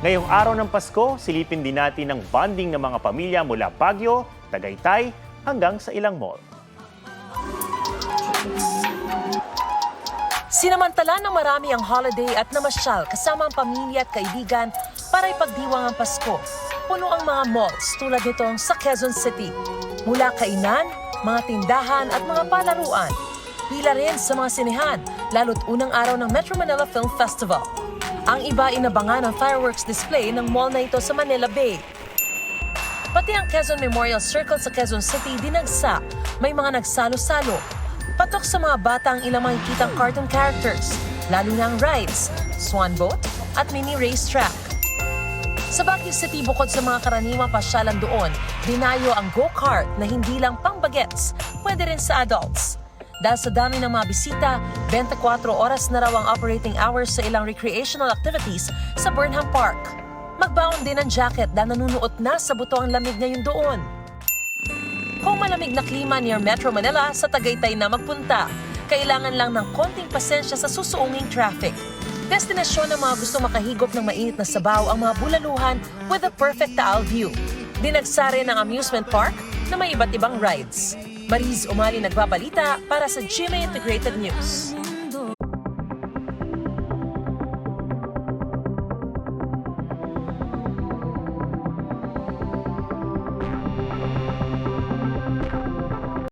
Ngayong araw ng Pasko, silipin din natin ang bonding ng mga pamilya mula Baguio, Tagaytay, hanggang sa ilang mall. Sinamantala ng marami ang holiday at namasyal kasama ang pamilya at kaibigan para ipagdiwang ang Pasko. Puno ang mga malls tulad nitong sa Quezon City. Mula kainan, mga tindahan at mga palaruan. Pila rin sa mga sinehan, lalo't unang araw ng Metro Manila Film Festival. Ang iba inabangan ang fireworks display ng mall na ito sa Manila Bay. Pati ang Quezon Memorial Circle sa Quezon City dinagsa, may mga nagsalo-salo. Patok sa mga bata ang ilang makikitang cartoon characters, lalo na ang rides, swan boat at mini racetrack. Sa Baguio City, bukod sa mga karaniwang pasyalan doon, dinayo ang go-kart na hindi lang pang-bagets, pwede rin sa adults. Dahil sa dami ng mga bisita, 24 oras na raw ang operating hours sa ilang recreational activities sa Burnham Park. Magbaon din ng jacket dahil nanunuot na sa buto ang lamig ngayon doon. Kung malamig na klima near Metro Manila, sa Tagaytay na magpunta. Kailangan lang ng konting pasensya sa susuunging traffic. Destinasyon ng mga gusto makahigop ng mainit na sabaw ang mga bulaluhan with a perfect Taal view. Dinagsa rin ang amusement park na may iba't ibang rides. Mariz Umali nagbabalita para sa GMA Integrated News.